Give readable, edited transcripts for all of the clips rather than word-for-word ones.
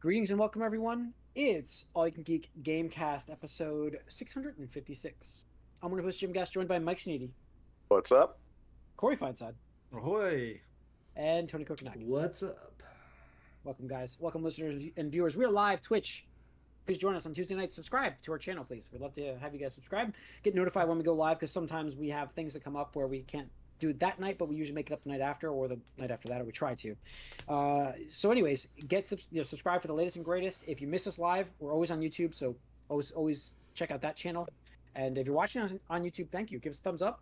Greetings and welcome, everyone. It's All You Can Geek Gamecast episode 656. I'm one of host Jim Gass, joined by Mike Sneedy, What's up? Corey Feinsod, Ahoy! and Tony Kokonakis. What's up? Welcome, guys. Welcome, listeners and viewers. We're live Twitch. Please join us on Tuesday nights. Subscribe to our channel, please. We'd love to have you guys subscribe. Get notified when we go live, because sometimes we have things that come up where we can't do it that night, but we usually make it up the night after or the night after that, or we try to. So anyways, subscribe for the latest and greatest. If you miss us live, we're always on YouTube, so always check out that channel. And if you're watching on YouTube, thank you. Give us a thumbs up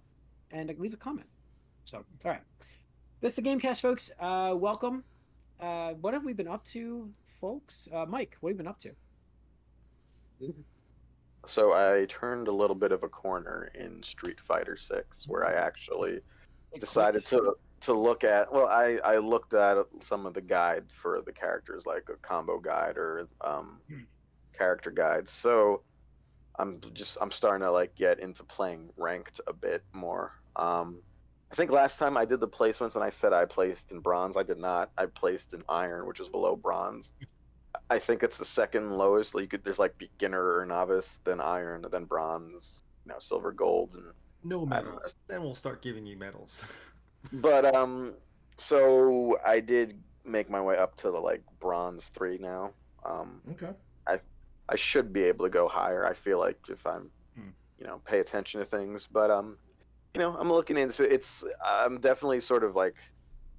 and leave a comment. So, all right. That's the Gamecast, folks. Welcome. What have we been up to, folks? Mike, what have you been up to? So I turned a little bit of a corner in Street Fighter 6, where I actually decided to look at. Well, I looked at some of the guides for the characters, like a combo guide or character guides. So I'm starting to like get into playing ranked a bit more. I think last time I did the placements and I said I placed in bronze. I did not. I placed in iron, which is below bronze. I think it's the second lowest. Like there's like beginner or novice, then iron, then bronze, silver, gold, and No medals. Then we'll start giving you medals. But so I did make my way up to the like bronze 3 now. Okay. I should be able to go higher. I feel like if I'm, pay attention to things. But I'm looking into it. I'm definitely sort of like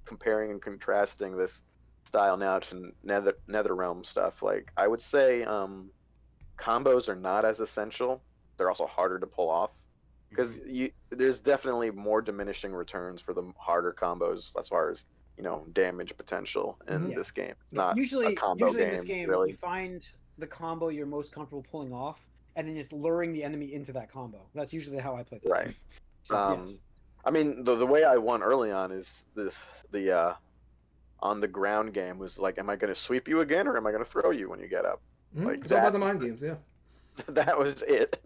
comparing and contrasting this style now to NetherRealm stuff. Like I would say combos are not as essential. They're also harder to pull off because there's definitely more diminishing returns for the harder combos as far as damage potential in this game. It's not usually a combo game, in this game really. you find the combo you're most comfortable pulling off and then just luring the enemy into that combo. That's usually how I play this game. So, yes. I mean, the way I won early on is the on the ground game was like, am I going to sweep you again or am I going to throw you when you get up? Like it's all about the mind games, yeah. That was it,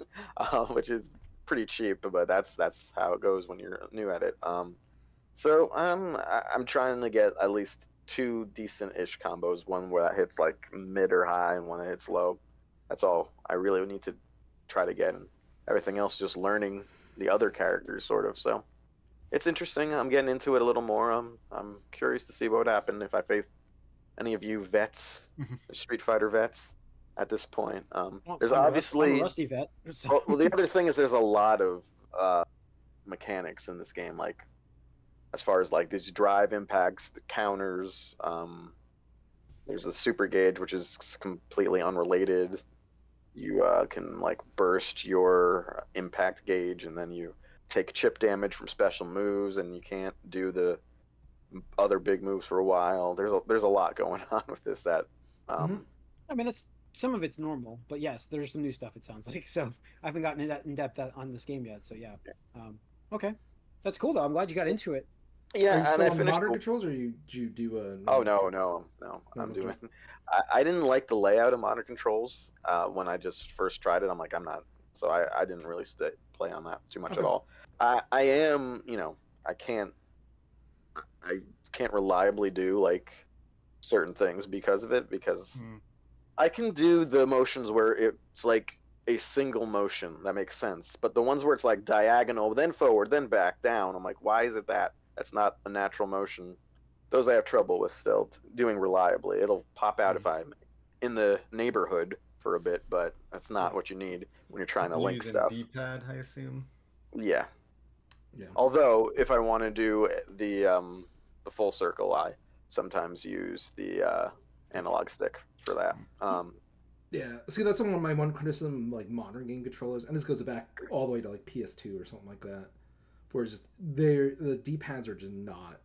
which is pretty cheap, but that's how it goes when you're new at it. So I'm trying to get at least 2 decent-ish combos, one where that hits like mid or high and one that hits low. That's all I really need to try to get, and everything else just learning the other characters sort of. So it's interesting. I'm getting into it a little more. I'm curious to see what would happen if I face any of you vets, Street Fighter vets at this point. There's obviously I'm a rusty vet. So. Well, the other thing is there's a lot of mechanics in this game, like as far as like these drive impacts, the counters. There's a super gauge, which is completely unrelated. You can like burst your impact gauge, and then you take chip damage from special moves, and you can't do the other big moves for a while. There's a lot going on with this. That I mean, some of it's normal, but yes, there's some new stuff. It sounds like so. I haven't gotten that in depth on this game yet, so yeah. Okay, that's cool though. I'm glad you got into it. Yeah, Are you still and I on finished modern controls, or did you do a? Oh no! I'm doing. I didn't like the layout of modern controls when I just first tried it. I'm like, I'm not. So I didn't really play on that too much at all. I am, I can't reliably do like certain things because of it, because I can do the motions where it's like a single motion that makes sense, but the ones where it's like diagonal, then forward, then back, down, I'm like, why is it that? That's not a natural motion. Those I have trouble with still doing reliably. It'll pop out if I'm in the neighborhood for a bit, but that's not what you need when you're trying to link stuff. D-pad, I assume. Yeah. Yeah. Although if I want to do the full circle, I sometimes use the analog stick for that. Yeah, see, that's one of my one criticism, like modern game controllers, and this goes back all the way to like PS2 or something like that, where it's just the D-pads are just not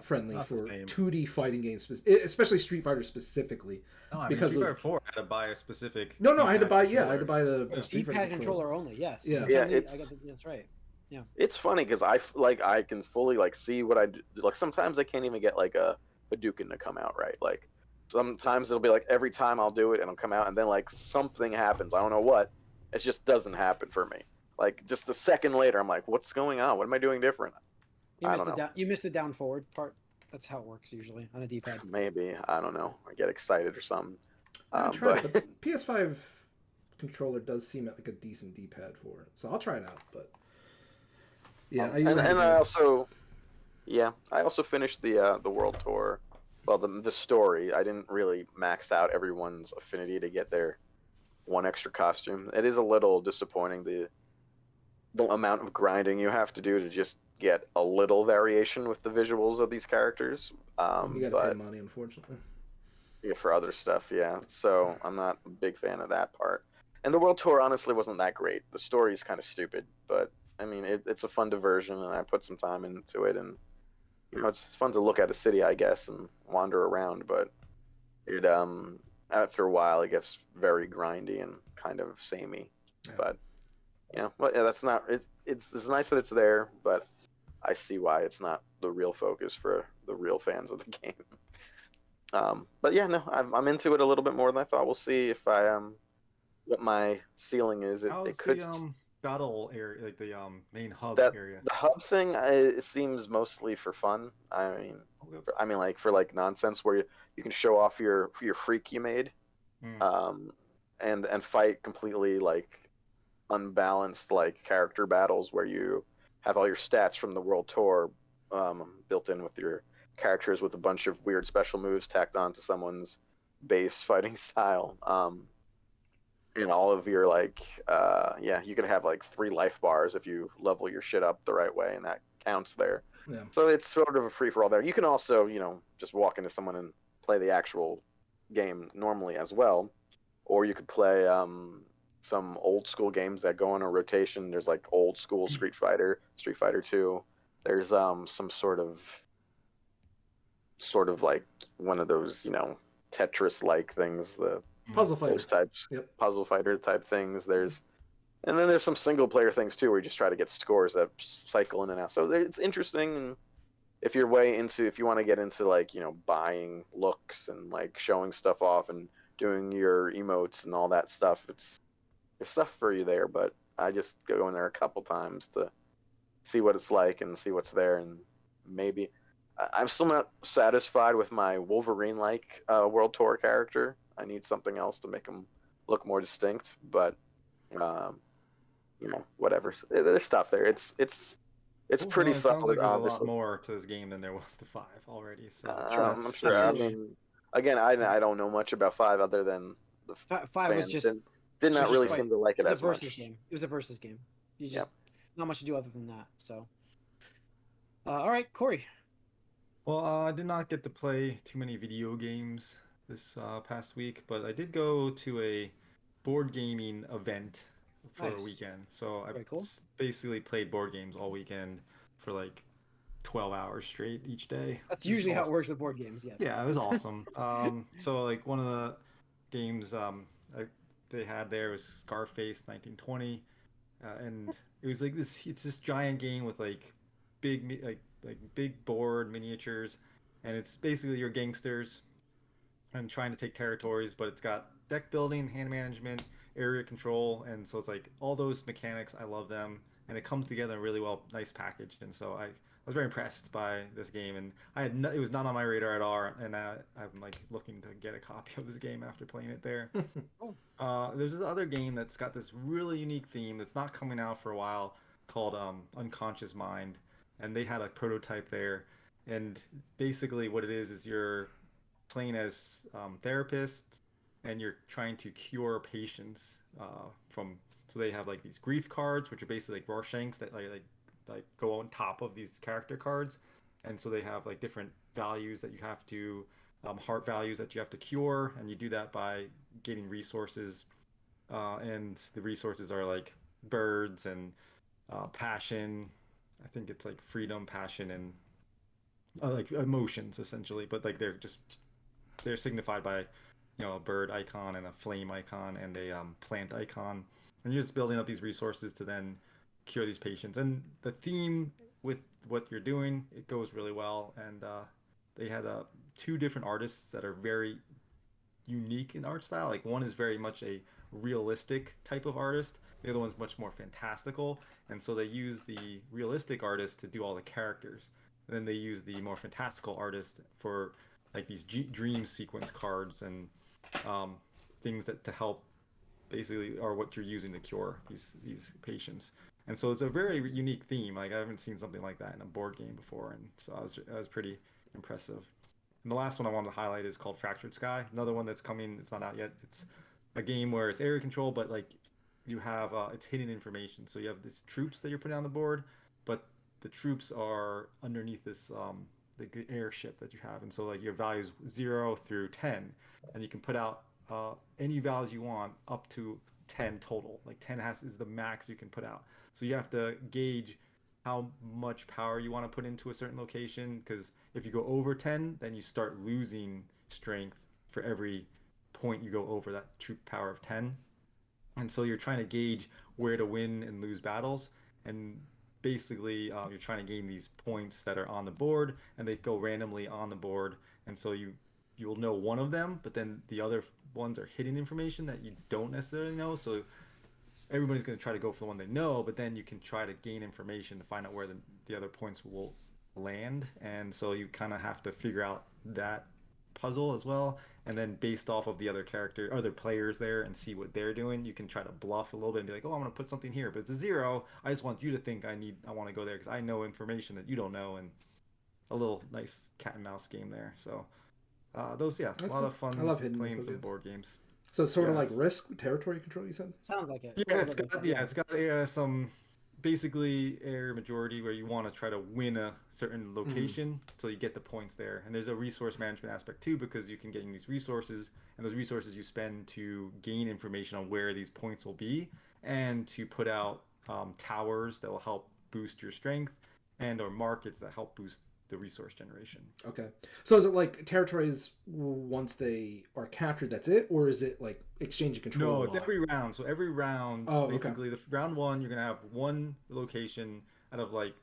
friendly not for the same. 2D fighting games, especially Street Fighter specifically. No, I mean, because Street Fighter 4 had to buy a specific. No, I had to buy. controller. I had to buy the Street Fighter D-pad controller only. Yes. Yeah. That's right. Yeah. It's funny because I can fully like see what I do. Like sometimes I can't even get like a Hadouken to come out right. Like sometimes it'll be like every time I'll do it and it'll come out, and then like something happens. I don't know what. It just doesn't happen for me. Like just a second later, I'm like, what's going on? What am I doing different? You I missed don't the know. down. You missed the down forward part. That's how it works usually on a D-pad. Maybe, I don't know. I get excited or something. I haven't tried it, But but PS5 controller does seem like a decent D-pad for it, so I'll try it out. But yeah, I usually have and to I go. also, yeah, I also finished the world tour. Well, the story. I didn't really max out everyone's affinity to get their one extra costume. It is a little disappointing the amount of grinding you have to do to just get a little variation with the visuals of these characters. You got to pay But money, unfortunately. yeah, for other stuff, yeah. So I'm not a big fan of that part. And the world tour honestly wasn't that great. The story is kind of stupid, but I mean it's a fun diversion, and I put some time into it, and it's fun to look at a city, I guess, and wander around. But it after a while it gets very grindy and kind of samey. Yeah. But well, yeah, that's not it's nice that it's there, but I see why it's not the real focus for the real fans of the game. But yeah, no, I'm into it a little bit more than I thought. We'll see if I what my ceiling is. It How's could the battle area, like the main hub that area? the hub thing. It seems mostly for fun. Okay. I mean, like for like nonsense where you can show off your freak you made, Mm. and fight completely like unbalanced like character battles where you have all your stats from the world tour built in with your characters with a bunch of weird special moves tacked onto someone's base fighting style. And all of your like yeah, you could have like 3 life bars if you level your shit up the right way, and that counts there. Yeah. So it's sort of a free for all there. You can also just walk into someone and play the actual game normally as well, or you could play some old school games that go on a rotation. There's like old school Street Fighter, Street Fighter 2. There's some sort of like one of those, Tetris like things, Puzzle Fighter. those types, Yep. puzzle fighter type things. And then there's some single player things too, where you just try to get scores that cycle in and out. So it's interesting. And if you're if you want to get into like, buying looks and like showing stuff off and doing your emotes and all that stuff, there's stuff for you there. But I just go in there a couple times to see what it's like and see what's there. And maybe I'm still not satisfied with my Wolverine like World Tour character. I need something else to make him look more distinct. But whatever. There's stuff there. It's Cool. pretty No, it sounds like solid, there's a lot obviously. more to this game than there was to 5 already. So I'm sure. I absolutely. mean, again, I don't know much about 5 other than the Five was fans just did not just really fight. seem to like it It was a as versus much. game. It was a versus game. You just Yep. not much to do other than that. So, all right, Corey. well, I did not get to play too many video games this past week, but I did go to a board gaming event for a Nice. weekend. So I Very cool. basically played board games all weekend for like 12 hours straight each day. That's which is usually how it awesome. works with board games. Yes. Yeah, it was awesome. So like one of the games they had there was Scarface 1920, and it was like this. It's this giant game with like big board miniatures, and it's basically your gangsters and trying to take territories, but it's got deck building, hand management, area control, and so it's like all those mechanics. I love them, and it comes together in a really well, nice package. And so I was very impressed by this game, and it was not on my radar at all. And I'm like looking to get a copy of this game after playing it there. There's another game that's got this really unique theme that's not coming out for a while called Unconscious Mind, and they had a prototype there. And basically, what it is you're playing as therapists, and you're trying to cure patients from. So they have like these grief cards, which are basically like Rorschachs that like go on top of these character cards, and so they have like different values that you have to heart values that you have to cure, and you do that by getting resources, and the resources are like birds and passion. I think it's like freedom, passion, and like emotions essentially, but like they're signified by a bird icon and a flame icon and a plant icon, and you're just building up these resources to then cure these patients. And the theme with what you're doing, it goes really well. And they had 2 different artists that are very unique in art style. Like one is very much a realistic type of artist, The other one's much more fantastical, and so they use the realistic artist to do all the characters. And then they use the more fantastical artist for like these dream sequence cards and things that to help basically are what you're using to cure these patients. And so it's a very unique theme. Like I haven't seen something like that in a board game before, and so I was pretty impressive. And the last one I wanted to highlight is called Fractured Sky. Another one that's coming. It's not out yet. It's a game where it's area control, but like you have it's hidden information. So you have these troops that you're putting on the board, but the troops are underneath this the airship that you have, and so like your values 0 through 10, and you can put out any values you want up to 10 total. Like 10 is the max you can put out. So you have to gauge how much power you want to put into a certain location, because if you go over 10, then you start losing strength for every point you go over that troop power of 10. And so you're trying to gauge where to win and lose battles, and basically you're trying to gain these points that are on the board, and they go randomly on the board, and so you'll know one of them, but then the other ones are hidden information that you don't necessarily know. So everybody's going to try to go for the one they know, but then you can try to gain information to find out where the other points will land. And so you kind of have to figure out that puzzle as well, and then based off of the other players there, and see what they're doing, you can try to bluff a little bit and be like, oh, I'm going to put something here, but it's a 0. I just want you to think I want to go there because I know information that you don't know. And a little nice cat and mouse game there. So those, yeah, That's a lot cool. of fun I love hidden playing info some games. board games. So it's sort of Yeah, like Risk territory control, you said? Sounds like it. Yeah, it's got some basically area majority where you want to try to win a certain location, so you get the points there. And there's a resource management aspect too, because you can get these resources, and those resources you spend to gain information on where these points will be, and to put out towers that will help boost your strength, and or markets that help boost the resource generation. Okay. So is it like territories once they are captured, that's it? Or is it like exchange and control? No, it's every round. So every round, basically, the round one, you're going to have one location out of like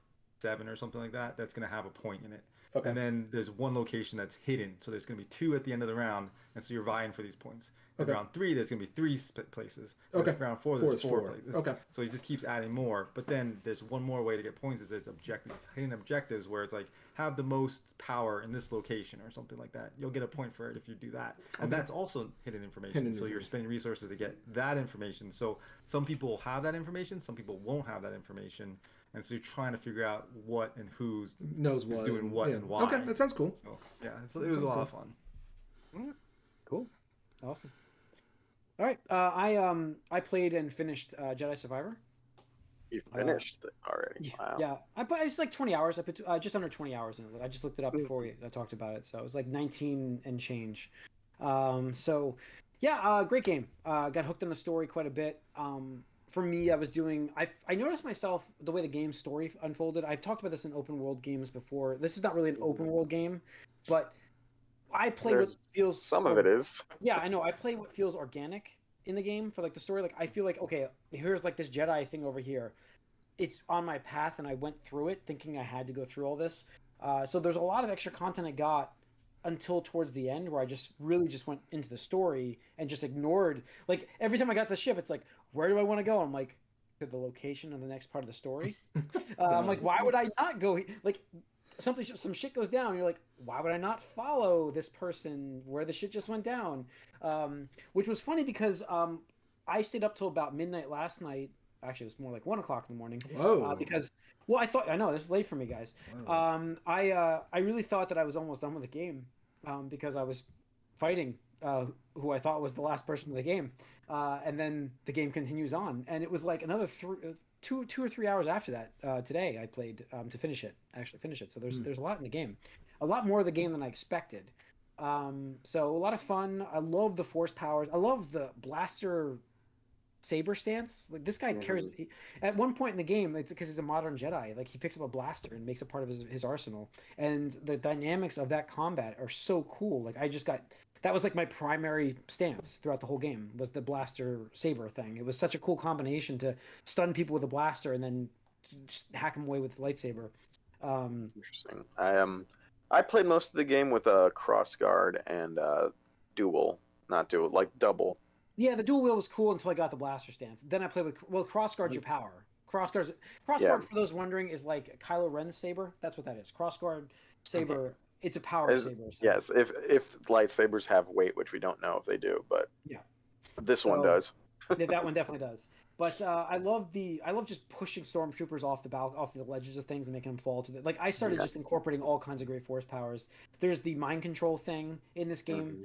7 or something like that that's going to have a point in it. Okay. And then there's one location that's hidden. So there's going to be 2 at the end of the round. And so you're vying for these points. In round 3, there's going to be 3 places. Okay. Round 4, there's 4 places. Okay. So he just keeps adding more. But then there's one more way to get points, is there's objectives, hidden objectives, where it's like, have the most power in this location or something like that. You'll get a point for it if you do that. And that's also hidden information. So you're spending resources to get that information. So some people will have that information, some people won't have that information. And so you're trying to figure out what and who knows what, doing what and why. Okay, that sounds cool. So, yeah, it was a lot of fun. Cool. Awesome. All right. I played and finished Jedi Survivor. You finished it already? Wow. Yeah, it's like 20 hours. I put just under 20 hours in it. I just looked it up before I talked about it, so it was like 19 and change. So yeah, great game. Got hooked on the story quite a bit. For me, I noticed myself the way the game's story unfolded. I've talked about this in open world games before. This is not really an open world game, but I play what feels. Some of it is. Yeah, I know. I play what feels organic in the game for like the story. Like I feel like, okay, here's like this Jedi thing over here. It's on my path, and I went through it thinking I had to go through all this. So there's a lot of extra content I got until towards the end, where I just went into the story and just ignored. Like every time I got to the ship, it's like, where do I want to go? I'm like, to the location of the next part of the story. I'm like, why would I not go? Like some shit goes down. And you're like, why would I not follow this person where the shit just went down? Which was funny because I stayed up till about midnight last night. Actually, it was more like 1 o'clock in the morning. Whoa. Because, well, I know this is late for me, guys. I really thought that I was almost done with the game because I was fighting who I thought was the last person in the game, and then the game continues on, and it was like another 2 or 3 hours after that. Today I played to finish it. So there's a lot in the game, a lot more of the game than I expected. So a lot of fun. I love the force powers. I love the blaster saber stance. Like this guy carries at one point in the game, it's because he's a modern Jedi, like he picks up a blaster and makes it part of his arsenal, and the dynamics of that combat are so cool. Like that was like my primary stance throughout the whole game, was the blaster saber thing. It was such a cool combination to stun people with a blaster and then just hack them away with the lightsaber. Interesting. I played most of the game with a cross guard and double. Yeah, the dual wheel was cool until I got the blaster stance. Then I played with crossguard's your power. Crossguard Yeah. for those wondering is like Kylo Ren's saber. That's what that is. Crossguard saber. It's a power Is- saber. So. Yes, if lightsabers have weight, which we don't know if they do, but Yeah. this one does. That one definitely does. But I love just pushing stormtroopers off the ledges of things and making them fall to the like. I started just incorporating all kinds of great force powers. There's the mind control thing in this game.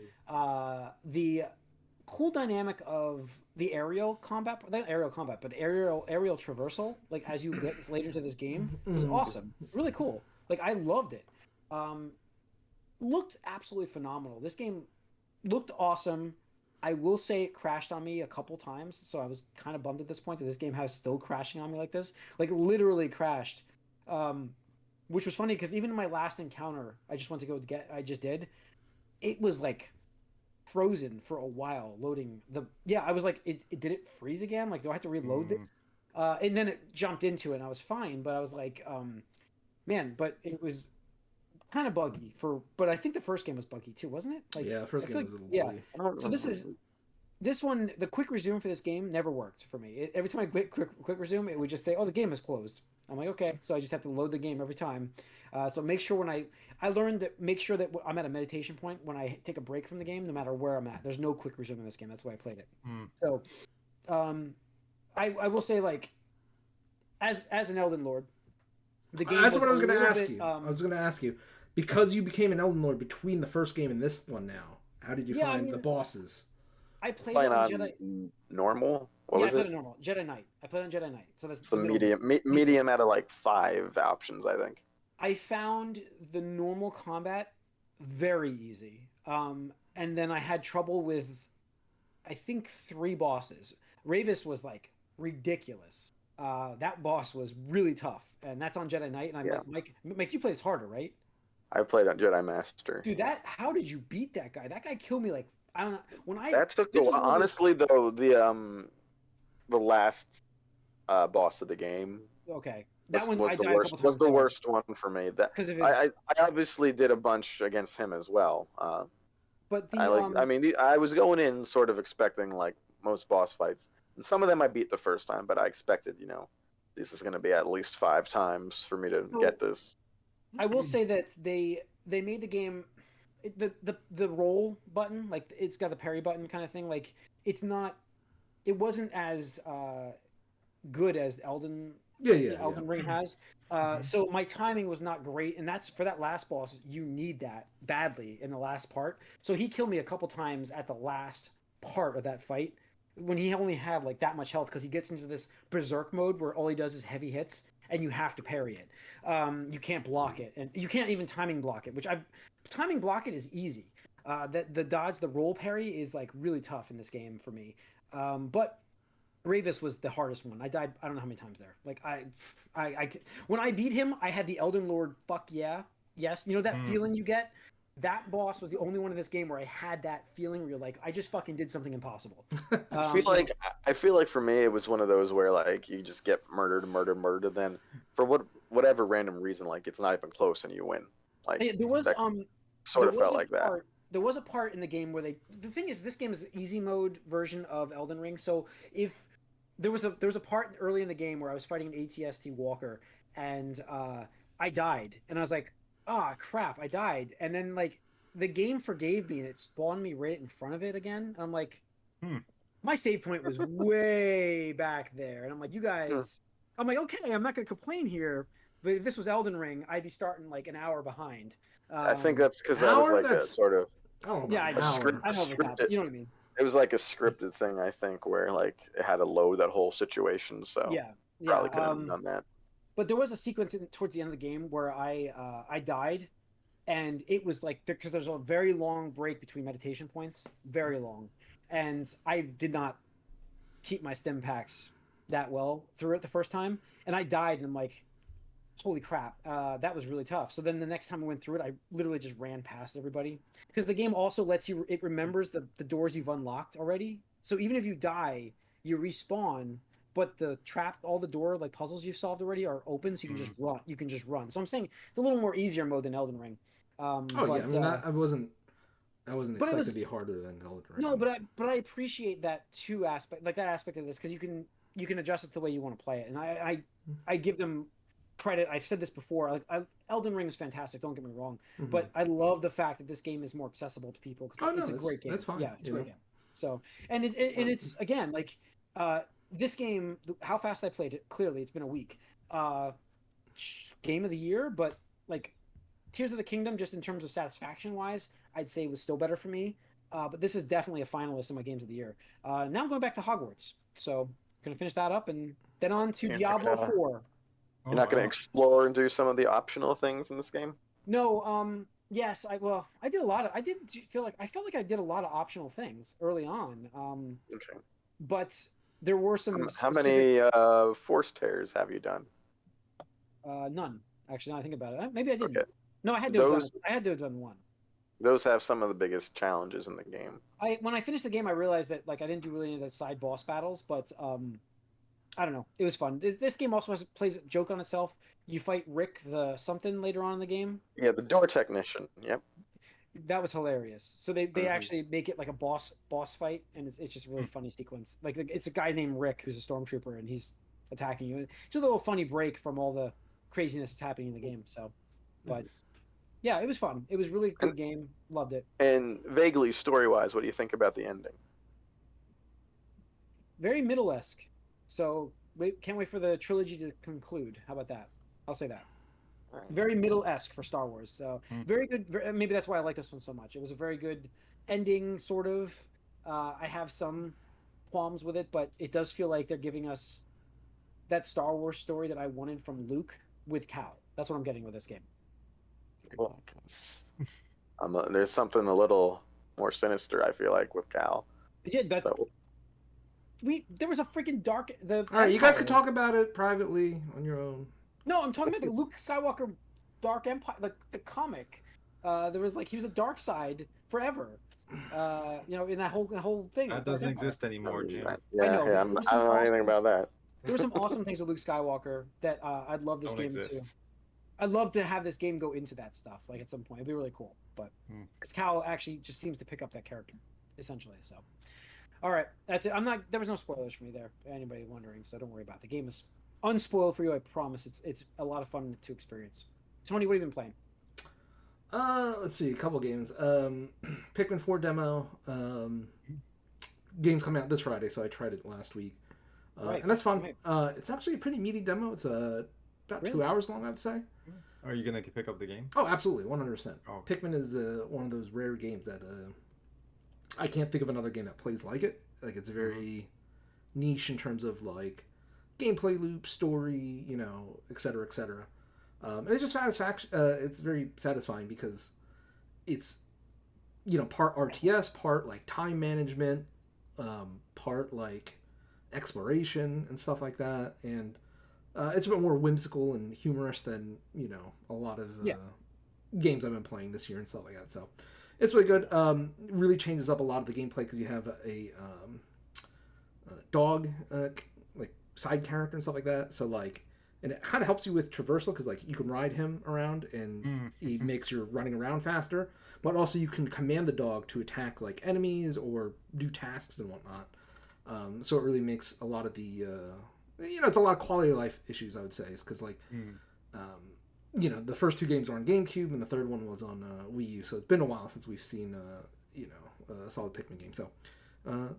The cool dynamic of the aerial combat, not aerial combat, but aerial traversal. Like as you get later into this game, was awesome. Really cool. Like I loved it. Looked absolutely phenomenal. This game looked awesome. I will say it crashed on me a couple times, so I was kind of bummed at this point that this game has still crashing on me like this. Like literally crashed. Which was funny because even in my last encounter, I just did. It was like frozen for a while loading I was like, did it freeze again? Like, do I have to reload this? And then it jumped into it and I was fine, but I was like, man, but it was kind of buggy but I think the first game was buggy too, wasn't it? Like, yeah, the first game was a little buggy. So this one, the quick resume for this game never worked for me. Every time I quick resume, it would just say, "Oh, the game is closed." I'm like, okay, so I just have to load the game every time. So make sure when I learned that make sure that I'm at a meditation point when I take a break from the game, no matter where I'm at. There's no quick resume in this game. That's why I played it. So, I will say like, as an Elden Lord, the game. That's what I was going to ask you. I was going to ask you because you became an Elden Lord between the first game and this one. Now, how did you find the bosses? I played on Jedi normal. I played on normal Jedi Knight. I played on Jedi Knight, so that's the medium out of like 5 options, I think. I found the normal combat very easy, and then I had trouble with, I think 3 bosses. Ravis was like ridiculous. That boss was really tough, and that's on Jedi Knight. And Mike, you play this harder, right? I played on Jedi Master. Dude, how did you beat that guy? That guy killed me like. I don't know. That took a while. Honestly, though, the last boss of the game. Okay, that one was the worst one for me. That I obviously did a bunch against him as well. But I was going in sort of expecting like most boss fights, and some of them I beat the first time, but I expected this is going to be at least 5 times for me to get this. I will say that they made the game. The roll button, like it's got the parry button kind of thing. Like it wasn't as good as Elden Ring has. So my timing was not great, and that's for that last boss. You need that badly in the last part. So he killed me a couple times at the last part of that fight when he only had like that much health because he gets into this berserk mode where all he does is heavy hits and you have to parry it. You can't block it, and you can't even timing block it. Timing block it is easy. The roll parry is like really tough in this game for me. But Ravis was the hardest one. I died I don't know how many times there. Like I when I beat him, I had the Elden Lord fuck yeah. Yes, that feeling you get. That boss was the only one in this game where I had that feeling where you're like, I just fucking did something impossible. I feel like for me it was one of those where like you just get murdered, then for whatever random reason, like it's not even close and you win. Like there was sort of felt like that. There was a part in the game where the thing is this game is an easy mode version of Elden Ring. So if there was a part early in the game where I was fighting an ATST walker and I died and I was like, oh crap, I died. And then like the game forgave me and it spawned me right in front of it again. And I'm like, my save point was way back there. And I'm like, you guys, I'm like, okay, I'm not going to complain here. But if this was Elden Ring, I'd be starting like an hour behind. I think that's because that was like a sort of I know scripted. You know what I mean? It was like a scripted thing, I think, where like it had to load that whole situation. So probably could have done that. But there was a sequence towards the end of the game where I died, and it was like because there's a very long break between meditation points, very long, and I did not keep my stim packs that well through it the first time, and I died, and I'm like, holy crap, that was really tough. So then the next time I went through it, I literally just ran past everybody because the game also it remembers the doors you've unlocked already. So even if you die, you respawn. But all the door like puzzles you've solved already are open, so you can just run. You can just run. So I'm saying it's a little more easier mode than Elden Ring. I wasn't I wasn't But it expecting was- to be harder than Elden Ring. No, but I appreciate that too aspect, like that aspect of this, because you can adjust it the way you want to play it, and I give them credit. I've said this before. Like Elden Ring is fantastic. Don't get me wrong, Mhm. but I love the fact that this game is more accessible to people because it's a great game. That's fine. Yeah, it's a great game. So and it's again like this game. How fast I played it. Clearly, it's been a week. Game of the year, but like Tears of the Kingdom, just in terms of satisfaction wise, I'd say was still better for me. But this is definitely a finalist in my games of the year. Now I'm going back to Hogwarts, so I'm gonna finish that up and then on to Diablo 4. You're not going to explore and do some of the optional things in this game? No, yes, I did a lot of. I felt like I did a lot of optional things early on. Okay. But there were some. How many force tears have you done? None. Actually, now I think about it, maybe I didn't. Okay. No, I had to have done one. Those have some of the biggest challenges in the game. When I finished the game, I realized that like I didn't do really any of the side boss battles, but I don't know. It was fun. This game also plays a joke on itself. You fight Rick the something later on in the game. Yeah, the door technician. Yep. That was hilarious. So they actually make it like a boss fight, and it's just a really funny sequence. Like it's a guy named Rick who's a stormtrooper, and he's attacking you. It's a little funny break from all the craziness that's happening in the game. So, but yeah, it was fun. It was a really good game. Loved it. And vaguely story-wise, what do you think about the ending? Very middle-esque. So can't wait for the trilogy to conclude. How about that? I'll say that. Right. Very middle-esque for Star Wars. So very good. Maybe that's why I like this one so much. It was a very good ending, sort of. I have some qualms with it, but it does feel like they're giving us that Star Wars story that I wanted from Luke with Cal. That's what I'm getting with this game. Well, there's something a little more sinister, I feel like, with Cal. Yeah, there was a freaking dark. All right, you guys can talk about it privately on your own. No, I'm talking about the Luke Skywalker Dark Empire, the comic. There was like he was a dark side forever. In that whole thing. That doesn't exist anymore, Jim. Yeah, I don't know anything about that. There were some awesome things with Luke Skywalker that I'd love this game to. I'd love to have this game go into that stuff, like at some point. It'd be really cool, but because Cal actually just seems to pick up that character, essentially. So, all right, that's it. There was no spoilers for me there. Anybody wondering? So don't worry about it. The game is unspoiled for you. I promise. It's a lot of fun to experience. Tony, what have you been playing? Let's see, a couple games. Pikmin 4 demo. Game's coming out this Friday, so I tried it last week. Right. And that's fun. It's actually a pretty meaty demo. It's about 2 hours long, I would say. Are you gonna pick up the game? Oh, absolutely, 100%. Oh. Pikmin is one of those rare games that I can't think of another game that plays like it. Like it's very niche in terms of like gameplay loop, story, et cetera, et cetera. And it's just satisfaction. It's very satisfying because it's part RTS, part like time management, part like exploration and stuff like that, and it's a bit more whimsical and humorous than a lot of games I've been playing this year and stuff like that. So it's really good. Really changes up a lot of the gameplay because you have a dog like side character and stuff like that. So like, and it kind of helps you with traversal because like you can ride him around and he makes your running around faster. But also you can command the dog to attack like enemies or do tasks and whatnot. So it really makes a lot of the it's a lot of quality of life issues, I would say. It's because like the first two games are on GameCube and the third one was on Wii U. So it's been a while since we've seen a solid Pikmin game. So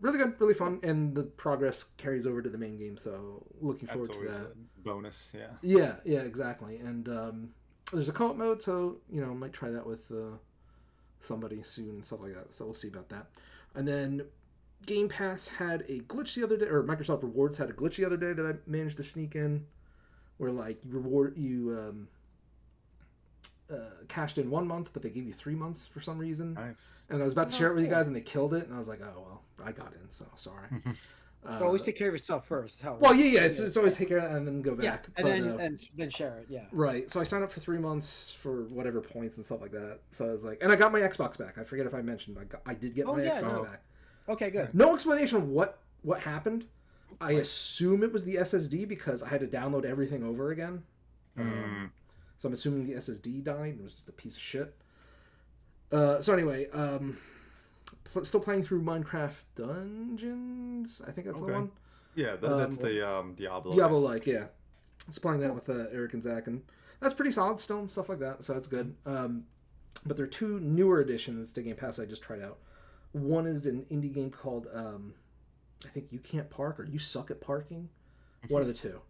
really good, really fun, and the progress carries over to the main game. So looking forward to that. A bonus, yeah. Yeah, exactly. And there's a co-op mode, so might try that with somebody soon and stuff like that. So we'll see about that. And then Game Pass had a glitch the other day, or Microsoft Rewards had a glitch the other day that I managed to sneak in, where like you cashed in 1 month, but they gave you 3 months for some reason. Nice. And I was about to share it with you guys, and they killed it, and I was like, oh well, I got in, so sorry. Always take care of yourself first. Well, yeah, it's always take care of it and then go back. Yeah, and then share it. Yeah. Right. So I signed up for 3 months for whatever points and stuff like that. So I was like, and I got my Xbox back. I forget if I mentioned, I did get my Xbox back. Okay, good. No explanation of what happened. I assume it was the SSD because I had to download everything over again. So I'm assuming the SSD died and it was just a piece of shit. So anyway, Still playing through Minecraft Dungeons. I think that's the Okay. one. Yeah, that's the Diablo. Diablo-like, yeah. It's playing that with Eric and Zach, and that's pretty solid still and stuff like that, so that's good. But there are two newer additions to Game Pass I just tried out. One is an indie game called, I think You Can't Park or You Suck at Parking. One of the two.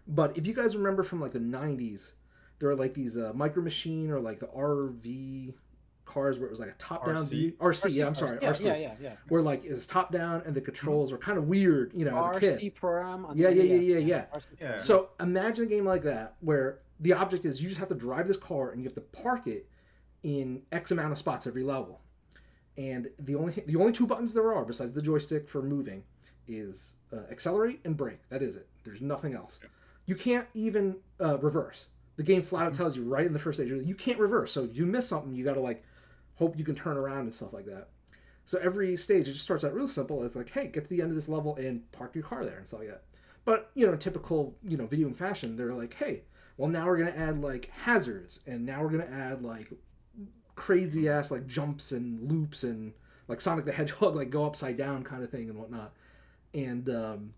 But if you guys remember from like the 90s, there were like these Micro Machine or like the RV cars where it was like a top-down view. RC, yeah, I'm sorry. RC. Yeah. Where like it was top-down and the controls were kind of weird, you know, as a kid. RC Pro-Am. Yeah. Yeah. So imagine a game like that where the object is you just have to drive this car and you have to park it in X amount of spots every level. And the only two buttons there are besides the joystick for moving is accelerate and brake. That is it. There's nothing else. Yeah. You can't even reverse. The game flat out tells you right in the first stage you can't reverse. So if you miss something, you got to like hope you can turn around and stuff like that. So every stage it just starts out real simple. It's like, hey, get to the end of this level and park your car there and stuff like that. But in typical video game fashion, they're like, hey, well now we're gonna add like hazards, and now we're gonna add like crazy ass like jumps and loops and like Sonic the Hedgehog like go upside down kind of thing and whatnot. And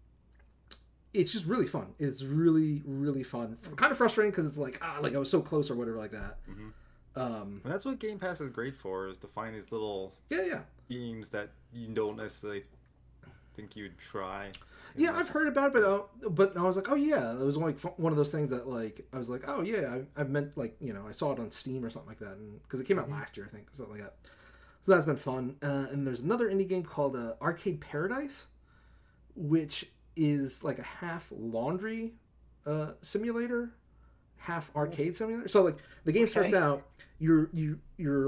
it's just really fun. It's really, really fun. Kind of frustrating because it's like I was so close or whatever like that. Mm-hmm. And that's what Game Pass is great for, is to find these little games that you don't necessarily think you'd try. Yeah, I've heard about it, but I was like, oh yeah, it was like one of those things that like I was like, oh yeah, I meant like I saw it on Steam or something like that, and because it came out last year, I think, or something like that. So that's been fun. And there's another indie game called Arcade Paradise, which is like a half laundry simulator, half arcade simulator. So like the game starts out, you're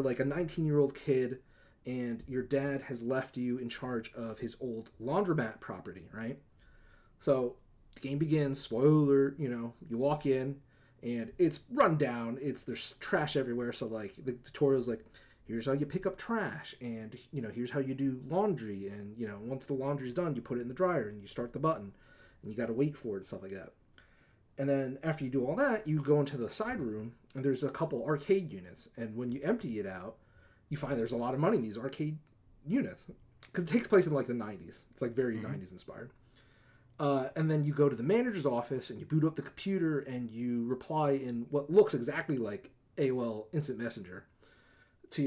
like a 19-year-old kid, and your dad has left you in charge of his old laundromat property, right? So the game begins, spoiler, you walk in and it's run down. There's trash everywhere. So like the tutorial's like, here's how you pick up trash, and here's how you do laundry, and once the laundry's done, you put it in the dryer and you start the button, and you got to wait for it and stuff like that. And then after you do all that, you go into the side room, and there's a couple arcade units, and when you empty it out, you find there's a lot of money in these arcade units because it takes place in like the 90s. It's like very 90s inspired. And then you go to the manager's office and you boot up the computer and you reply in what looks exactly like AOL Instant Messenger to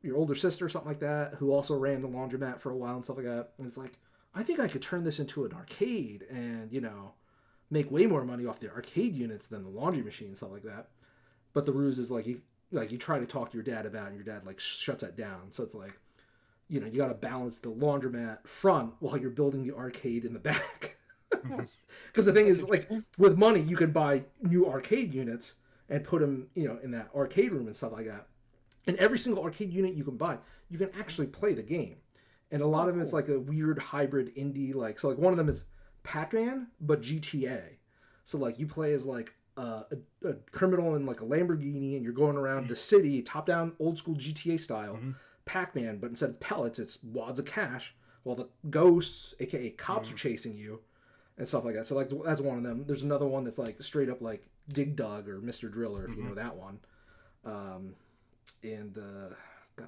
your older sister or something like that, who also ran the laundromat for a while and stuff like that. And it's like, I think I could turn this into an arcade and make way more money off the arcade units than the laundry machine and stuff like that. But the ruse is like you try to talk to your dad about it, and your dad like shuts that down. So it's like, you got to balance the laundromat front while you're building the arcade in the back. Because the thing is, like, with money you can buy new arcade units and put them in that arcade room and stuff like that. And every single arcade unit you can buy, you can actually play the game. And a lot of them it's like a weird hybrid indie, like, so like one of them is Pac-Man but GTA. So like you play as like a criminal in like a Lamborghini, and you're going around the city, top down old school GTA style, Pac-Man, but instead of pellets it's wads of cash, while the ghosts, aka cops, are chasing you and stuff like that. So like that's one of them. There's another one that's like straight up like Dig Dug or Mr. Driller, if you know that one. God,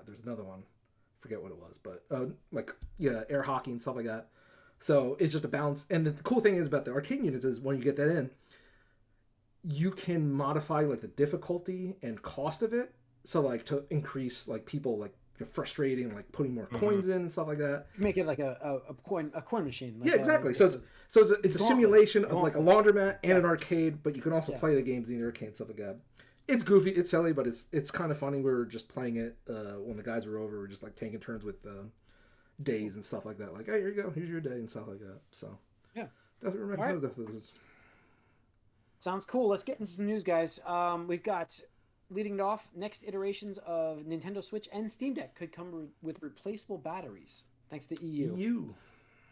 there's another one, forget what it was, but air hockey and stuff like that. So it's just a balance. And the cool thing is about the arcade units is when you get that in, you can modify like the difficulty and cost of it, so like to increase like people like frustrating, like putting more coins in and stuff like that. Make it like a coin machine. Like yeah, exactly. It's a simulation of like a laundromat and an arcade, but you can also play the games in the arcade and stuff like that. It's goofy, it's silly, but it's kind of funny. We were just playing it when the guys were over. We were just like taking turns with days and stuff like that. Like, hey, here you go, here's your day and stuff like that. So yeah, definitely recommend those. Sounds cool. Let's get into some news, guys. We've got, leading it off, next iterations of Nintendo Switch and Steam Deck could come with replaceable batteries, thanks to EU.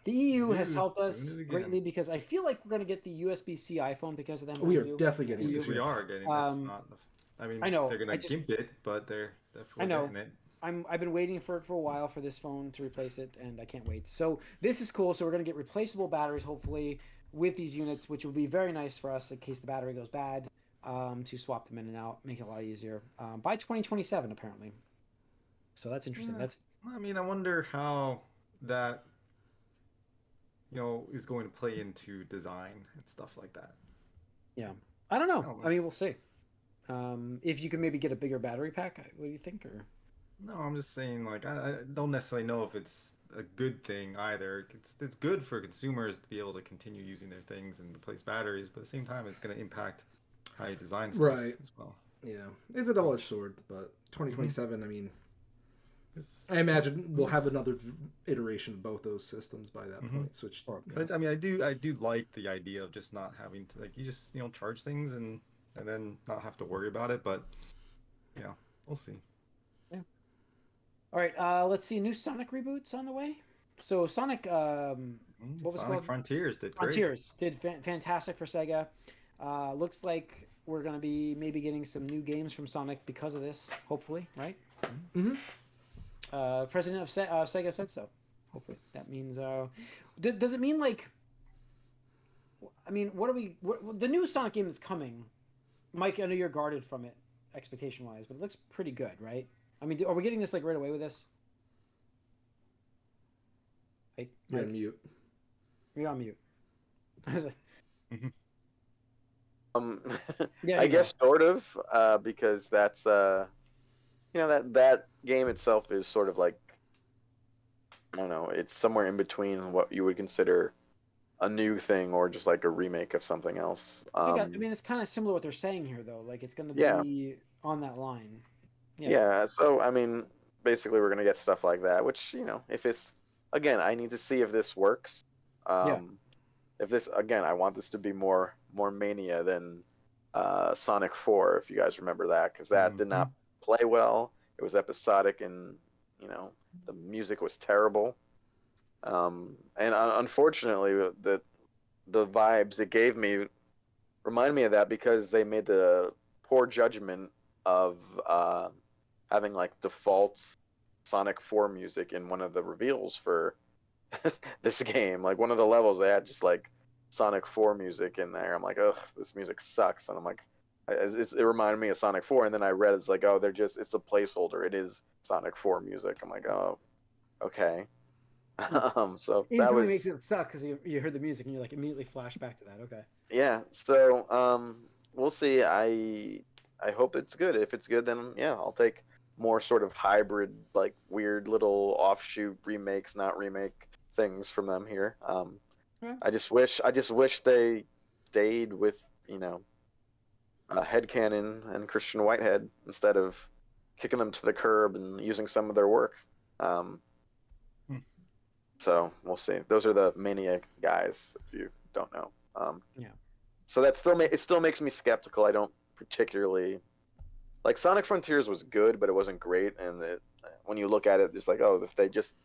The EU has helped us greatly because I feel like we're going to get the USB-C iPhone because of them. We are definitely getting it. We are getting it. It's not, I know they're going to gimp it, but they're definitely getting it. I've been waiting for it for a while for this phone to replace it, and I can't wait. So this is cool. So we're going to get replaceable batteries, hopefully, with these units, which will be very nice for us in case the battery goes bad, to swap them in and out, make it a lot easier by 2027, apparently. So that's interesting. I mean, I wonder how that is going to play into design and stuff like that. Yeah, I don't know. I don't I know. mean, we'll see. If you can maybe get a bigger battery pack, what do you think? Or No, I'm just saying, like, I don't necessarily know if it's a good thing either. It's good for consumers to be able to continue using their things and replace batteries, but at the same time, it's going to impact how you design stuff Right. as well. Yeah, it's a So, double-edged sword, but 2027. I mean, it's, I imagine we'll have it's- another iteration of both those systems by that Mhm. point. Switch. Sure. You know, I mean, I do like the idea of just not having to, like, you just charge things and then not have to worry about it. But yeah, we'll see. all right, let's see. New Sonic reboots on the way. So Sonic, what was it Sonic called? Frontiers did great. Frontiers did fantastic for Sega. Looks like we're gonna be maybe getting some new games from Sonic because of this. Hopefully, right? Mm-hmm. President of Sega said so. Hopefully, that means. Does it mean like? I mean, what are we? The new Sonic game that's coming, Mike? I know you're guarded from it, expectation-wise, but it looks pretty good, right? I mean, are we getting this like right away with this? Right, You're Mike? on mute. You're on mute. I was like, Um, yeah, I you guess sort of, because that's that game itself is sort of like, I don't know, it's somewhere in between what you would consider a new thing or just like a remake of something else. I mean, it's kind of similar what they're saying here, though. Like, it's going to Yeah. be on that line. Yeah, so I mean, basically we're gonna get stuff like that, which, if it's, again, I need to see if this works. Yeah. If this, again, I want this to be more Mania than Sonic 4, if you guys remember that, because that did not play well. It was episodic, and the music was terrible. And unfortunately, the vibes it gave me remind me of that, because they made the poor judgment of having like default Sonic 4 music in one of the reveals for this game. Like, one of the levels, they had just like Sonic 4 music in there. I'm like, ugh, this music sucks. And I'm like, it reminded me of Sonic 4. And then I read it's like, oh, it's a placeholder. It is Sonic 4 music. I'm like, oh, okay. So It that really was, makes it suck because you heard the music and you're like immediately flash back to that. Okay. yeah. So we'll see. I hope it's good. If it's good, then yeah, I'll take more sort of hybrid, like weird little offshoot remakes, not remake things from them here. Yeah. I just wish they stayed with Headcanon and Christian Whitehead instead of kicking them to the curb and using some of their work. So we'll see. Those are the Maniac guys, if you don't know. Yeah. So that still makes me skeptical. I don't particularly like Sonic Frontiers was good, but it wasn't great. And when you look at it, it's like, oh, if they just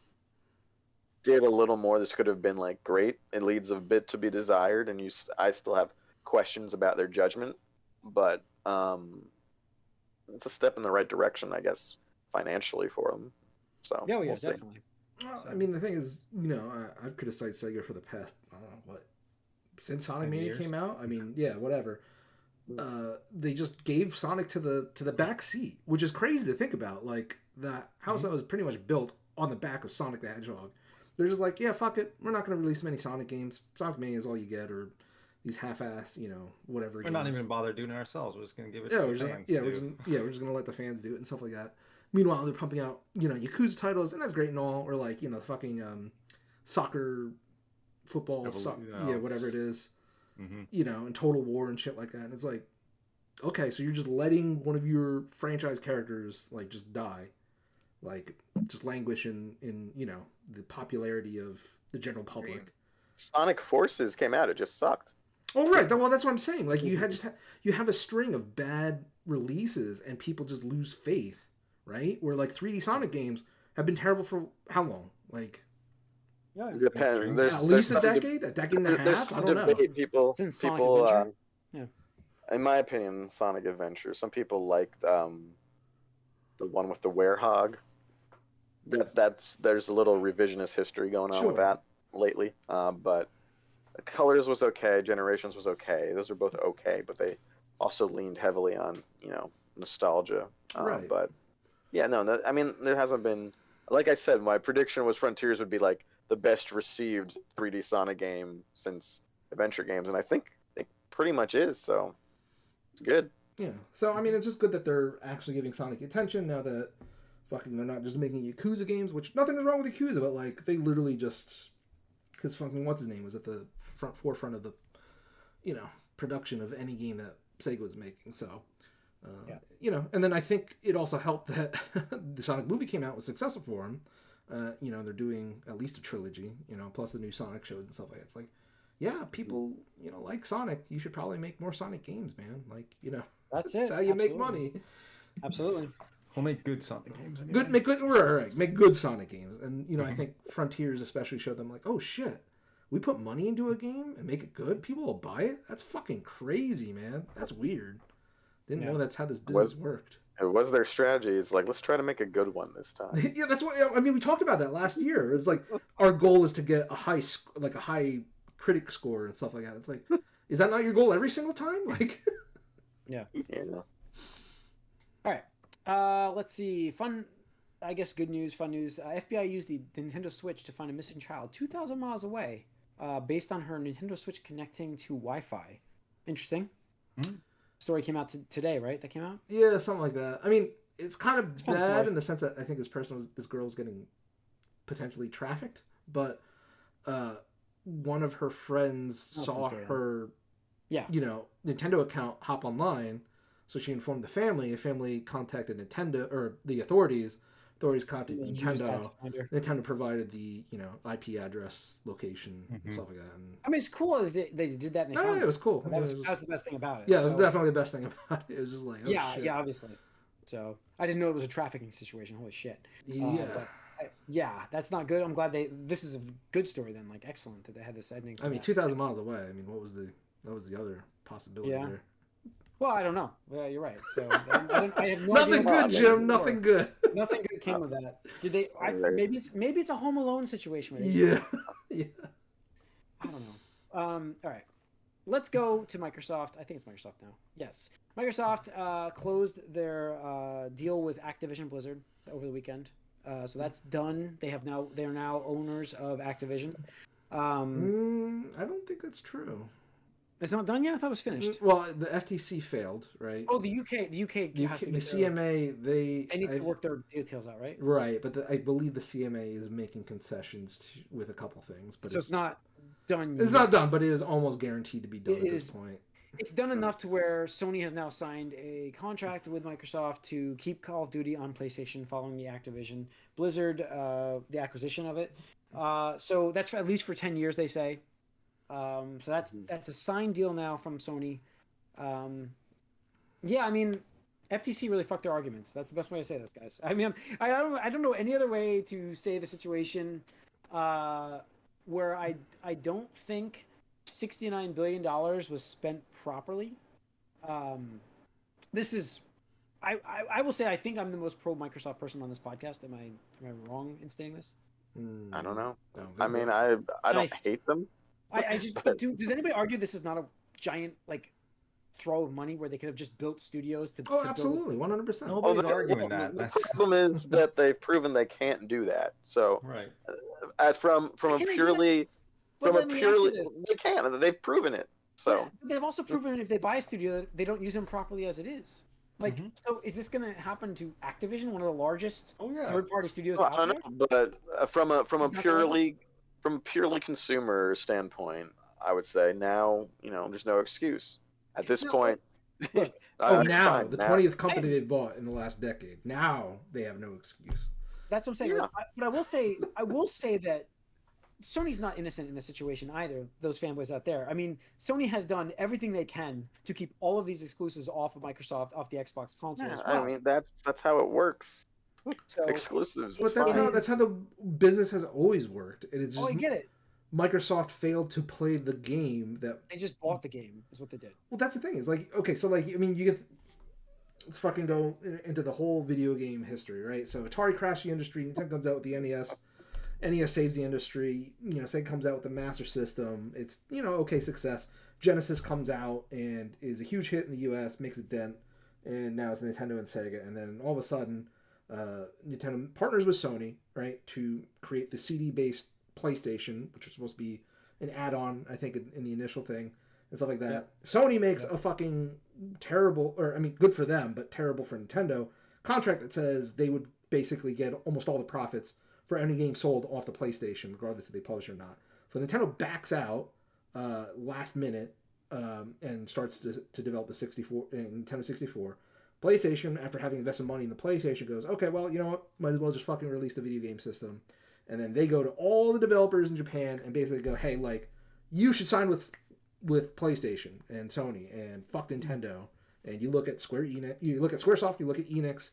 did a little more, this could have been like great. It leaves a bit to be desired, and I still have questions about their judgment, but it's a step in the right direction, I guess, financially for them. So Yeah, we'll see. definitely. Well, I mean, the thing is, I've criticized Sega for the past, I don't know, what, since Sonic 10 Mania years? came out. I mean, yeah, whatever. They just gave Sonic to the back seat, which is crazy to think about. Like, that house that was pretty much built on the back of Sonic the Hedgehog. They're just like, yeah, fuck it, we're not going to release many Sonic games. Sonic Mania is all you get, or these half-ass, whatever. We're games. not even bother doing it ourselves. We're just gonna give it Yeah, to we're the just fans. we're just gonna let the fans do it and stuff like that. Meanwhile, they're pumping out Yakuza titles, and that's great and all, or like fucking soccer, football, whatever it is, and Total War and shit like that. And it's like, okay, so you're just letting one of your franchise characters like just die, like just languish in the popularity of the general public. Sonic Forces came out; it just sucked. Oh right, well that's what I'm saying. Like you have a string of bad releases, and people just lose faith, right? Where like 3D Sonic games have been terrible for how long? Like Yeah. Depends. at least a decade and a There's half. I some don't know. debate. People, Since Sonic people, Adventure? Yeah. in my opinion, Sonic Adventure. Some people liked the one with the werehog. There's a little revisionist history going on with Sure. that lately. But Colors was okay. Generations was okay. Those are both okay, but they also leaned heavily on nostalgia. Right. But yeah, no, I mean there hasn't been like I said, my prediction was Frontiers would be like the best received 3D Sonic game since adventure games, and I think it pretty much is. So it's good. Yeah. So I mean, it's just good that they're actually giving Sonic attention now that fucking they're not just making Yakuza games, which nothing is wrong with Yakuza, but like they literally just because fucking what's his name was at the forefront of the production of any game that Sega was making. So. And then I think it also helped that the Sonic movie came out was successful for him. They're doing at least a trilogy, plus the new Sonic shows and stuff like that. It's like, yeah, people, like Sonic. You should probably make more Sonic games, man. Like, that's how you make money. Absolutely. We'll make good Sonic games. Anyway. Make good Sonic games. And, I think Frontiers especially showed them like, oh shit, we put money into a game and make it good? People will buy it? That's fucking crazy, man. That's weird. Didn't know that's how this business worked. It was their strategy. It's like, let's try to make a good one this time. Yeah, that's what I mean. We talked about that last year. It's like our goal is to get a high critic score and stuff like that. It's like, is that not your goal every single time? Like, yeah. Yeah. All right. Let's see. Fun news. FBI used the Nintendo Switch to find a missing child 2,000 miles away, based on her Nintendo Switch connecting to Wi-Fi. Interesting. Mm-hmm. Story came out today, right? That came out? Yeah, something like that. I mean, it's kind of bad in the sense that I think this girl was getting potentially trafficked, but one of her friends saw her, Nintendo account hop online, so she informed the family. The family contacted Nintendo or the authorities. Authorities contacted Nintendo. Nintendo provided the IP address, location, and stuff like that. And, I mean, it's cool that they did that. It was cool. That was the best thing about it. Yeah, it was definitely the best thing about it. It was just like, shit. Yeah, obviously. So I didn't know it was a trafficking situation. Holy shit. That's not good. I'm glad this is a good story then. Like, excellent that they had this ending. I mean, 2,000 miles away. I mean, that was the other possibility there. Well, I don't know. Yeah, you're right. So I have no nothing good, Jim. Nothing good. Nothing good came of that. Did they? Maybe it's a Home Alone situation. Yeah. I don't know. All right. Let's go to Microsoft. I think it's Microsoft now. Yes. Microsoft closed their deal with Activision Blizzard over the weekend. So that's done. They are now owners of Activision. I don't think that's true. It's not done yet? I thought it was finished. Well, the FTC failed, right? Oh, the UK has to the CMA, they need to work their details out, right? Right, but I believe the CMA is making concessions with a couple things. But so it's not done yet. It's not done, but it is almost guaranteed to be done at this point. It's done enough to where Sony has now signed a contract with Microsoft to keep Call of Duty on PlayStation following the Activision Blizzard, the acquisition of it. So that's at least for 10 years, they say. So that's a signed deal now from Sony. I mean, FTC really fucked their arguments. That's the best way to say this, guys. I mean, I don't know any other way to say the situation where I don't think $69 billion was spent properly. This is, I will say I think I'm the most pro Microsoft person on this podcast. Am I wrong in stating this? I don't know. I mean, I don't hate them. Does anybody argue this is not a giant throw of money where they could have just built studios to? Oh, absolutely, 100%. Nobody's arguing that. The problem is that they've proven they can't do that. So, right. From a purely, they can. They've proven it. So they've also proven if they buy a studio, they don't use them properly as it is. So is this going to happen to Activision, one of the largest third-party studios out there? I don't know, but from a purely consumer standpoint, I would say now, there's no excuse at this point. The 20th company they've bought in the last decade. Now they have no excuse. That's what I'm saying. Yeah. But I will say that Sony's not innocent in this situation either. Those fanboys out there. I mean, Sony has done everything they can to keep all of these exclusives off of Microsoft, off the Xbox console. Yeah, as well. I mean that's how it works. So, exclusives. But that's how the business has always worked. And it's just, I get it. Microsoft failed to play the game that they just bought the game is what they did. Well, that's the thing. It's let's fucking go into the whole video game history, right? So Atari crashed the industry. Nintendo comes out with the NES. NES saves the industry. Sega comes out with the Master System. It's okay success. Genesis comes out and is a huge hit in the U.S. Makes a dent, and now it's Nintendo and Sega. And then all of a sudden, Nintendo partners with Sony, right, to create the CD-based PlayStation, which was supposed to be an add-on, I think, in the initial thing and stuff like that. Yep. Sony makes a fucking terrible, or I mean, good for them, but terrible for Nintendo, contract that says they would basically get almost all the profits for any game sold off the PlayStation, regardless if they publish or not. So Nintendo backs out last minute and starts to develop the Nintendo 64. PlayStation, after having invested money in the PlayStation, goes, okay, well, you know what? Might as well just fucking release the video game system. And then they go to all the developers in Japan and basically go, hey, like, you should sign with PlayStation and Sony and fuck Nintendo. And you look at Squaresoft, you look at Enix,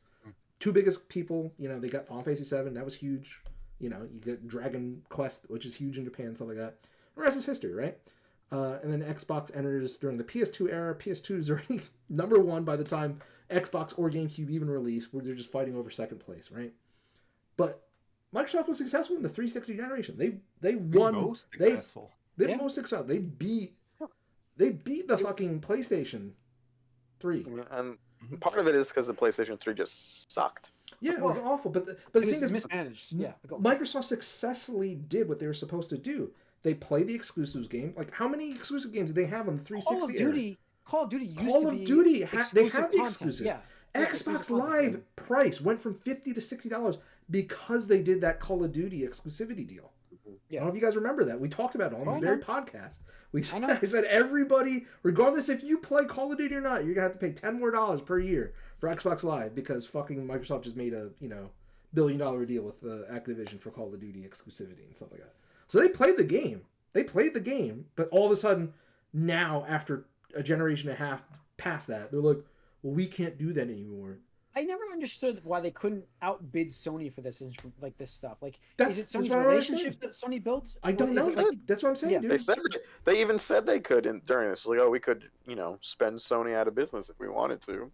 two biggest people, you know, they got Final Fantasy 7, that was huge. You know, you get Dragon Quest, which is huge in Japan, stuff like that. The rest is history, right? And then Xbox enters during the PS2 era. PS2 is already number one by the time Xbox or GameCube even released, where they're just fighting over second place, right? But Microsoft was successful in the 360 generation. They won. Most successful. They're most successful. They beat the fucking PlayStation 3. And part of it is because the PlayStation 3 just sucked. Yeah, it was awful. But the thing is, mismanaged. Yeah, Microsoft successfully did what they were supposed to do. They play the exclusives game. Like, how many exclusive games did they have on the 360 era? Call of Duty used Call to of be Duty, they have the content. exclusive. Yeah. Xbox Live price went from $50 to $60 because they did that Call of Duty exclusivity deal. Yeah. I don't know if you guys remember that. We talked about it on this very podcast. I said everybody, regardless if you play Call of Duty or not, you're gonna have to pay $10 more per year for Xbox Live because fucking Microsoft just made a $1 billion deal with Activision for Call of Duty exclusivity and stuff like that. So they played the game. But all of a sudden, now after a generation and a half past that, they're like, well, we can't do that anymore. I never understood why they couldn't outbid Sony for this, like this stuff. Like, is it Sony's what I relationship that Sony built? I don't know. That's what I'm saying, dude. They even said they could during this. Like, oh, we could, spend Sony out of business if we wanted to.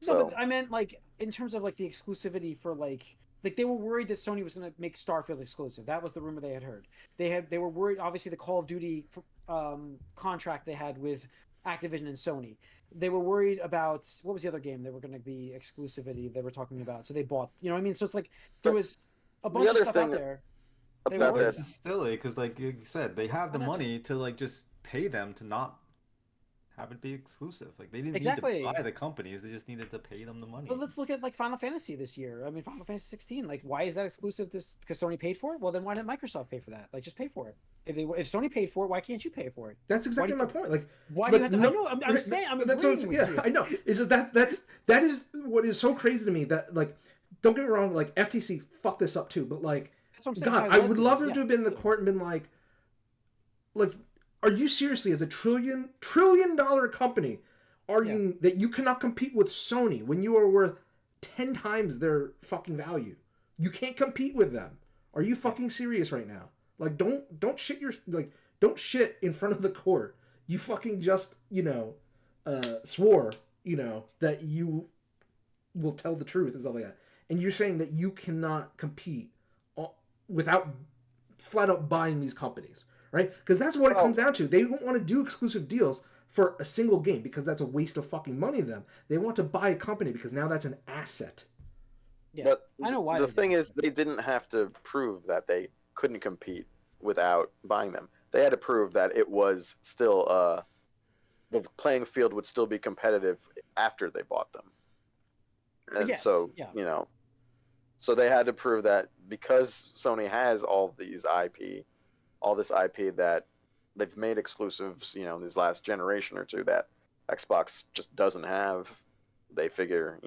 No, but I meant like in terms of like the exclusivity for like they were worried that Sony was going to make Starfield exclusive. That was the rumor they had heard. They were worried. Obviously, the Call of Duty contract they had with Activision and Sony. They were worried about what was the other game they were going to be exclusivity they were talking about. So they bought. You know what I mean? So it's like there was a bunch of stuff out there. This is silly because, like you said, they have the money to like just pay them to not have it be exclusive. Like they didn't need to buy the companies; they just needed to pay them the money. But let's look at like Final Fantasy this year. I mean, Final Fantasy 16. Like, why is that exclusive? Because Sony paid for it. Well, then why didn't Microsoft pay for that? Like, just pay for it. If Sony paid for it, why can't you pay for it? That's exactly my point. Like, why do you have to? I know. I'm saying. I'm agreeing with you. I know. Is that is what is so crazy to me that like, don't get me wrong. Like FTC fucked this up too, but like, that's what I'm saying. God, I would love them to have been in the court and been like. Are you seriously, as a trillion-dollar company, arguing that you cannot compete with Sony when you are worth 10 times their fucking value? You can't compete with them. Are you fucking serious right now? Like, don't shit in front of the court. You fucking just swore that you will tell the truth and stuff like that, and you're saying that you cannot compete without flat out buying these companies. Right? Because that's what it comes down to. They don't want to do exclusive deals for a single game because that's a waste of fucking money to them. They want to buy a company because now that's an asset. Yeah, but I know why. The thing is, they didn't have to prove that they couldn't compete without buying them. They had to prove that it was still the playing field would still be competitive after they bought them. And so they had to prove that because Sony has all this IP that they've made exclusives, this last generation or two that Xbox just doesn't have. They figure,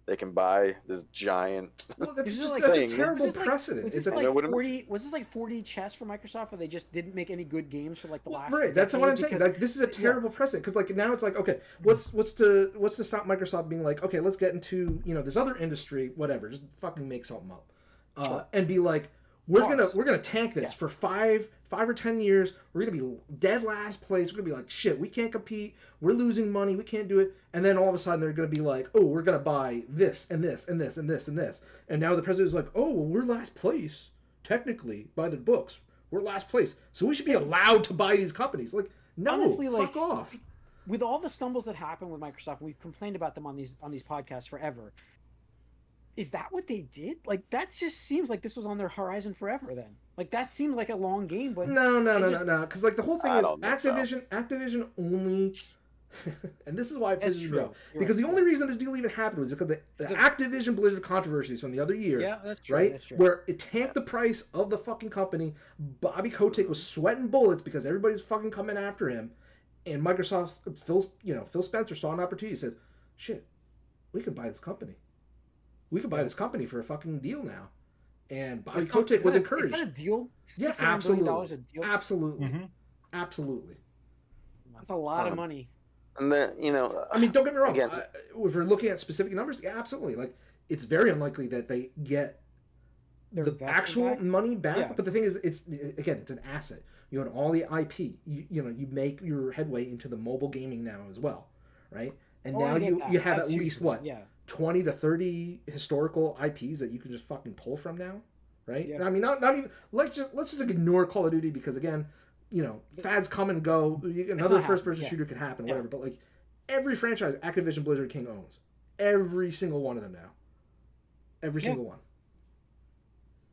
they can buy this giant. Well, that's a terrible precedent. Was this like 40 chess for Microsoft, where they just didn't make any good games for like the last? Right, that's what I'm saying. Like, this is a terrible precedent because like now it's like, okay, what's to stop Microsoft being like, okay, let's get into this other industry, whatever, just fucking make something up, and be like. We're gonna tank this for 5 or 10 years. We're gonna be dead last place. We're gonna be like, shit, we can't compete. We're losing money. We can't do it. And then all of a sudden they're gonna be like, oh, we're gonna buy this and this and this and this and this. And now the president's like, oh, well, we're last place technically by the books. We're last place, so we should be allowed to buy these companies. Like, no, honestly, fuck off. With all the stumbles that happen with Microsoft, and we've complained about them on these podcasts forever. is that what they did? Like, that just seems like this was on their horizon forever. Then, like, that seems like a long game, but No. Because like the whole thing I is don't think so. Activision only. And this is why it That's pisses me true. off. You're Because right. the only reason this deal even happened was because the Activision Blizzard controversies from the other year. Yeah, that's true. Right? That's true. Where it tanked the price of the fucking company. Bobby Kotick was sweating bullets because everybody's fucking coming after him. And Microsoft's Phil Spencer saw an opportunity. He said, shit, we could buy this company. We could buy this company for a fucking deal now. And Bobby Kotick was encouraged. Is that a deal? Yeah, $69 billion absolutely. a deal? Absolutely. Mm-hmm. Absolutely. That's a lot of money. And then I mean, don't get me wrong. again, If we're looking at specific numbers, yeah, absolutely. Like, it's very unlikely that they get Their the investment actual back? money back. Yeah. But the thing is, it's an asset. You own all the IP. You make your headway into the mobile gaming now as well, right? And Oh, I now get that. you have That's at huge least for them. what Yeah. 20 to 30 historical IPs that you can just fucking pull from now, right? Yeah. And I mean, not even let's just ignore Call of Duty because again, fads come and go. Another not first person happening. Yeah. shooter could happen, Yeah. whatever. But like every franchise Activision Blizzard King owns, every single one of them now, every single one.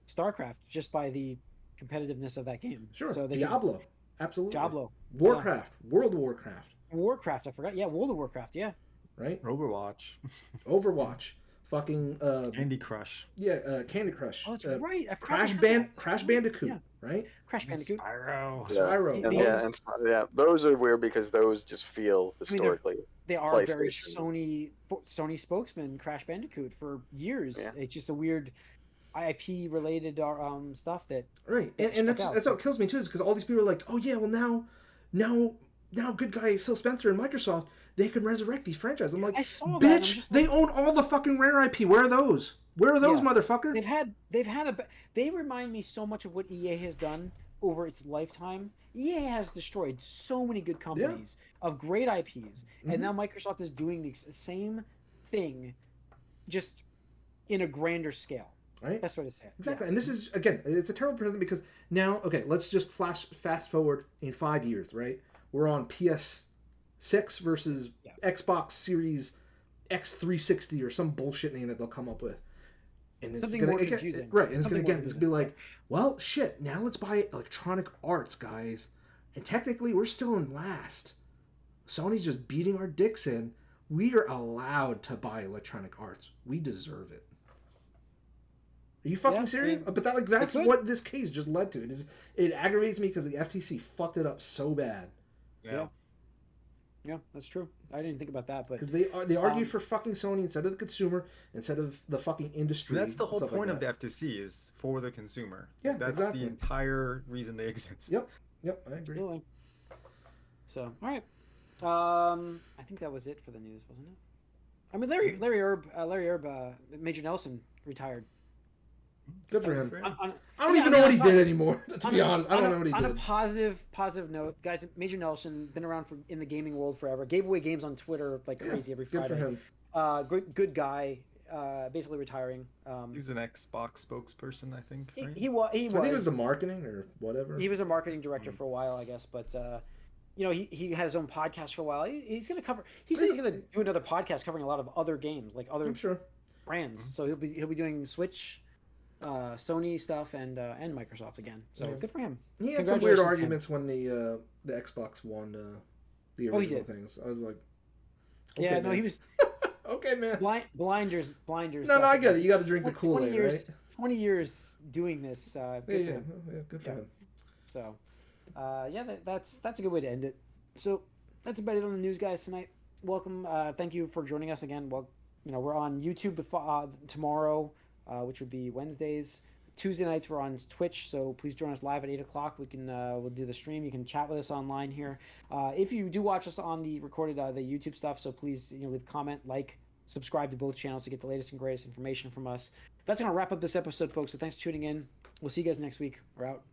StarCraft, just by the competitiveness of that game. Sure, So they Diablo, absolutely. Diablo. Warcraft, World of Warcraft, Warcraft, I forgot. Yeah, World of Warcraft, yeah. right? Overwatch, Overwatch, fucking Candy Crush. Candy Crush. Oh, that's right. I forgot Crash they had that. Crash Bandicoot, Yeah. right? Crash Bandicoot. Spyro. yeah, Spyro. and those are weird because those just feel historically. They are very PlayStation. Sony spokesman, Crash Bandicoot, for years. Yeah. It's just a weird IP related stuff that Right, and that's what kills me too, is because all these people are like, oh yeah, well now good guy Phil Spencer and Microsoft, they can resurrect these franchises. I'm like, I saw that, and I'm bitch, just they like- own all the fucking Rare IP. Where are those? Where are those, Yeah. motherfucker? They remind me so much of what EA has done over its lifetime. EA has destroyed so many good companies of great IPs, and now Microsoft is doing the same thing, just in a grander scale. Right? That's what it said. Exactly. Yeah. And this is, again, it's a terrible precedent because now, okay, let's just fast forward in 5 years, right? We're on PS6 versus Xbox Series X360 or some bullshit name that they'll come up with. And it's Something gonna more get, confusing. right? And it's Something gonna more it's gonna be like, well, shit. Now let's buy Electronic Arts, guys. And technically, we're still in last. Sony's just beating our dicks in. We are allowed to buy Electronic Arts. We deserve it. Are you fucking serious? But that's what this case just led to. It aggravates me because the FTC fucked it up so bad. Yeah, that's true. I didn't think about that, but Because they argue for fucking Sony instead of the consumer, instead of the fucking industry. But that's the whole stuff point like of the FTC is for the consumer. Yeah, that's exactly. the entire reason they exist. Yep, I agree. absolutely. So, all right. I think that was it for the news, wasn't it? I mean, Larry Erb, Major Nelson retired. Good for him. On, I don't even know what he did anymore. To be honest, I don't know what he on did. a positive note, guys, Major Nelson been around in the gaming world forever. Gave away games on Twitter like crazy every Good Friday. for him. Good guy. Basically retiring. He's an Xbox spokesperson, I think. Right? He was. I think it was the marketing or whatever. He was a marketing director for a while, I guess, but he had his own podcast for a while. He's going to cover. He said he's going to do another podcast covering a lot of other games, like other I'm sure. brands. So he'll be doing Switch, Sony stuff, and Microsoft again. So good for him. He had some weird Congratulations to him. arguments when the Xbox won the Oh, he original did. things. I was like, Yeah, okay, no, man. he was Okay, man. blinders. No, I get it. You got to drink the Like, Kool-Aid, 20 years, right? 20 years doing this. Yeah, Good for yeah, him. good for Yeah. him. So, that's a good way to end it. So that's about it on the news, guys, tonight. Welcome. Thank you for joining us again. Well, we're on YouTube tomorrow, which would be Wednesdays. Tuesday nights we're on Twitch, so please join us live at 8 o'clock. We'll do the stream. You can chat with us online here. If you do watch us on the recorded the YouTube stuff, so please leave a comment, subscribe to both channels to get the latest and greatest information from us. That's gonna wrap up this episode, folks. So thanks for tuning in. We'll see you guys next week. We're out.